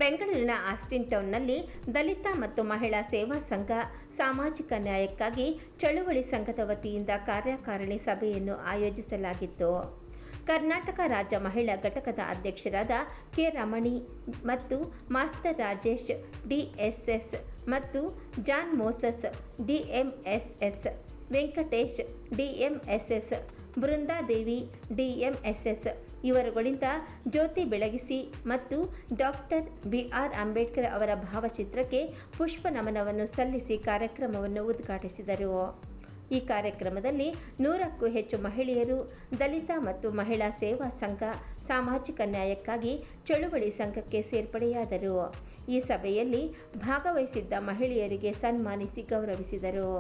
ಬೆಂಗಳೂರಿನ ಆಸ್ಟಿನ್ ಟೌನ್ನಲ್ಲಿ ದಲಿತ ಮತ್ತು ಮಹಿಳಾ ಸೇವಾ ಸಂಘ ಸಾಮಾಜಿಕ ನ್ಯಾಯಕ್ಕಾಗಿ ಚಳುವಳಿ ಸಂಘದ ವತಿಯಿಂದ ಕಾರ್ಯಕಾರಿಣಿ ಸಭೆಯನ್ನು ಆಯೋಜಿಸಲಾಗಿತ್ತು. ಕರ್ನಾಟಕ ರಾಜ್ಯ ಮಹಿಳಾ ಘಟಕದ ಅಧ್ಯಕ್ಷರಾದ ಕೆ. ರಮಣಿ ಮತ್ತು ಮಾಸ್ಟರ್ ರಾಜೇಶ್ ಡಿಎಸ್ಎಸ್ ಮತ್ತು ಜಾನ್ ಮೋಸಸ್ ಡಿಎಂಎಸ್ಎಸ್, ವೆಂಕಟೇಶ್ ಡಿಎಂಎಸ್ಎಸ್, ಬೃಂದಾದೇವಿ ಡಿಎಂಎಸ್ಎಸ್ ಇವರುಗಳಿಂದ ಜ್ಯೋತಿ ಬೆಳಗಿಸಿ ಮತ್ತು ಡಾಕ್ಟರ್ ಬಿ.ಆರ್. ಅಂಬೇಡ್ಕರ್ ಅವರ ಭಾವಚಿತ್ರಕ್ಕೆ ಪುಷ್ಪ ನಮನವನ್ನು ಸಲ್ಲಿಸಿ ಕಾರ್ಯಕ್ರಮವನ್ನು ಉದ್ಘಾಟಿಸಿದರು. ಈ ಕಾರ್ಯಕ್ರಮದಲ್ಲಿ 100ಕ್ಕೂ ಹೆಚ್ಚು ಮಹಿಳೆಯರು, ದಲಿತ ಮತ್ತು ಮಹಿಳಾ ಸೇವಾ ಸಂಘ ಸಾಮಾಜಿಕ ನ್ಯಾಯಕ್ಕಾಗಿ ಚಳುವಳಿ ಸಂಘಕ್ಕೆ ಸೇರ್ಪಡೆಯಾದರು. ಈ ಸಭೆಯಲ್ಲಿ ಭಾಗವಹಿಸಿದ್ದ ಮಹಿಳೆಯರಿಗೆ ಸನ್ಮಾನಿಸಿ ಗೌರವಿಸಿದರು.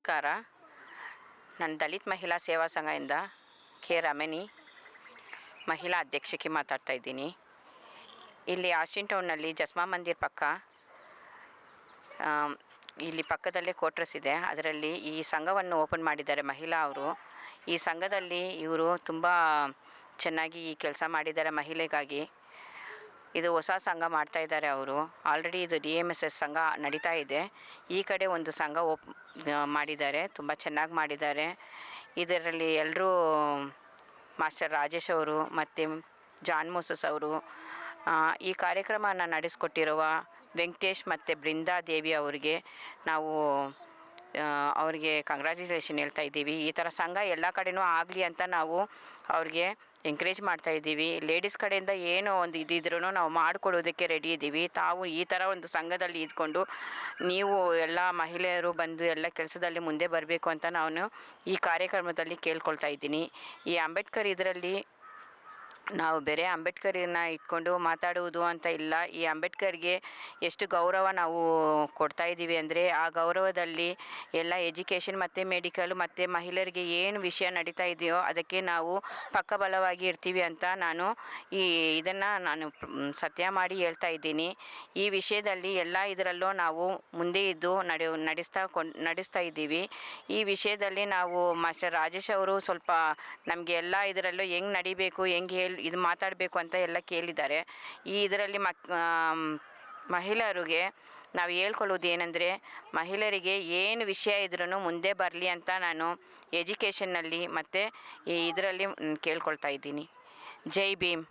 ನಮಸ್ಕಾರ. ನಾನು ದಲಿತ ಮಹಿಳಾ ಸೇವಾ ಸಂಘದಿಂದ ಕೆ. ರಮಣಿ, ಮಹಿಳಾ ಅಧ್ಯಕ್ಷಕ್ಕೆ ಮಾತಾಡ್ತಾ ಇದ್ದೀನಿ. ಇಲ್ಲಿ ಆಸ್ಟಿನ್ ಟೌನ್ನಲ್ಲಿ ಜಸ್ಮಾ ಮಂದಿರ್ ಪಕ್ಕ, ಇಲ್ಲಿ ಪಕ್ಕದಲ್ಲೇ ಕ್ವಾರ್ಟರ್ಸ್ ಇದೆ. ಅದರಲ್ಲಿ ಈ ಸಂಘವನ್ನು ಓಪನ್ ಮಾಡಿದ್ದಾರೆ ಮಹಿಳಾ ಅವರು. ಈ ಸಂಘದಲ್ಲಿ ಇವರು ತುಂಬ ಚೆನ್ನಾಗಿ ಕೆಲಸ ಮಾಡಿದ್ದಾರೆ ಮಹಿಳೆಗಾಗಿ. ಇದು ಹೊಸ ಸಂಘ ಮಾಡ್ತಾ ಇದ್ದಾರೆ ಅವರು. ಆಲ್ರೆಡಿ ಇದು DMSS ಸಂಘ ನಡೀತಾ ಇದೆ. ಈ ಕಡೆ ಒಂದು ಸಂಘ ಮಾಡಿದ್ದಾರೆ, ತುಂಬ ಚೆನ್ನಾಗಿ ಮಾಡಿದ್ದಾರೆ. ಇದರಲ್ಲಿ ಎಲ್ಲರೂ ಮಾಸ್ಟರ್ ರಾಜೇಶ್ ಅವರು ಮತ್ತು ಜಾನ್ ಮೋಸಸ್ ಅವರು, ಈ ಕಾರ್ಯಕ್ರಮವನ್ನು ನಡೆಸಿಕೊಟ್ಟಿರುವ ವೆಂಕಟೇಶ್ ಮತ್ತು ಬೃಂದಾದೇವಿ ಅವರಿಗೆ ನಾವು ಅವರಿಗೆ ಕಂಗ್ರ್ಯಾಚುಲೇಷನ್ ಹೇಳ್ತಾ ಇದ್ದೀವಿ. ಈ ಥರ ಸಂಘ ಎಲ್ಲ ಕಡೆಯೂ ಆಗಲಿ ಅಂತ ನಾವು ಅವ್ರಿಗೆ ಎಂಕರೇಜ್ ಮಾಡ್ತಾಯಿದ್ದೀವಿ. ಲೇಡೀಸ್ ಕಡೆಯಿಂದ ಏನೋ ಒಂದು ಇದ್ದಿದ್ರೂ ನಾವು ಮಾಡಿಕೊಡೋದಕ್ಕೆ ರೆಡಿ ಇದ್ದೀವಿ. ತಾವು ಈ ಥರ ಒಂದು ಸಂಘದಲ್ಲಿ ಇದ್ಕೊಂಡು ನೀವು ಎಲ್ಲ ಮಹಿಳೆಯರು ಬಂದು ಎಲ್ಲ ಕೆಲಸದಲ್ಲಿ ಮುಂದೆ ಬರಬೇಕು ಅಂತ ನಾನು ಈ ಕಾರ್ಯಕ್ರಮದಲ್ಲಿ ಕೇಳ್ಕೊಳ್ತಾ ಇದ್ದೀನಿ. ಈ ಅಂಬೇಡ್ಕರ್ ಇದರಲ್ಲಿ ನಾವು ಬೇರೆ ಅಂಬೇಡ್ಕರನ್ನ ಇಟ್ಕೊಂಡು ಮಾತಾಡುವುದು ಅಂತ ಇಲ್ಲ. ಈ ಅಂಬೇಡ್ಕರ್ಗೆ ಎಷ್ಟು ಗೌರವ ನಾವು ಕೊಡ್ತಾ ಇದ್ದೀವಿ ಅಂದರೆ, ಆ ಗೌರವದಲ್ಲಿ ಎಲ್ಲ ಎಜುಕೇಷನ್ ಮತ್ತು ಮೆಡಿಕಲ್ ಮತ್ತು ಮಹಿಳೆಯರಿಗೆ ಏನು ವಿಷಯ ನಡೀತಾ ಇದೆಯೋ ಅದಕ್ಕೆ ನಾವು ಪಕ್ಕಬಲವಾಗಿ ಇರ್ತೀವಿ ಅಂತ ಇದನ್ನು ನಾನು ಸತ್ಯ ಮಾಡಿ ಹೇಳ್ತಾ ಇದ್ದೀನಿ. ಈ ವಿಷಯದಲ್ಲಿ ಎಲ್ಲ ಇದರಲ್ಲೂ ನಾವು ಮುಂದೆ ಇದ್ದು ನಡೆಸ್ತಾ ಇದ್ದೀವಿ. ಈ ವಿಷಯದಲ್ಲಿ ನಾವು ಮಾಸ್ಟರ್ ರಾಜೇಶ್ ಅವರು ಸ್ವಲ್ಪ ನಮಗೆ ಎಲ್ಲ ಇದರಲ್ಲೂ ಹೆಂಗೆ ನಡಿಬೇಕು, ಹೆಂಗೆ ಇದು ಮಾತಾಡಬೇಕು ಅಂತ ಎಲ್ಲ ಕೇಳಿದ್ದಾರೆ. ಈ ಇದರಲ್ಲಿ ಮಹಿಳೆಯರಿಗೆ ನಾವು ಹೇಳ್ಕೊಳ್ಳೋದು ಏನಂದರೆ, ಮಹಿಳೆಯರಿಗೆ ಏನು ವಿಷಯ ಇದ್ರೂ ಮುಂದೆ ಬರಲಿ ಅಂತ ನಾನು ಎಜುಕೇಷನ್ನಲ್ಲಿ ಮತ್ತು ಇದರಲ್ಲಿ ಕೇಳ್ಕೊಳ್ತಾ ಇದ್ದೀನಿ. ಜೈ ಭೀಮ್.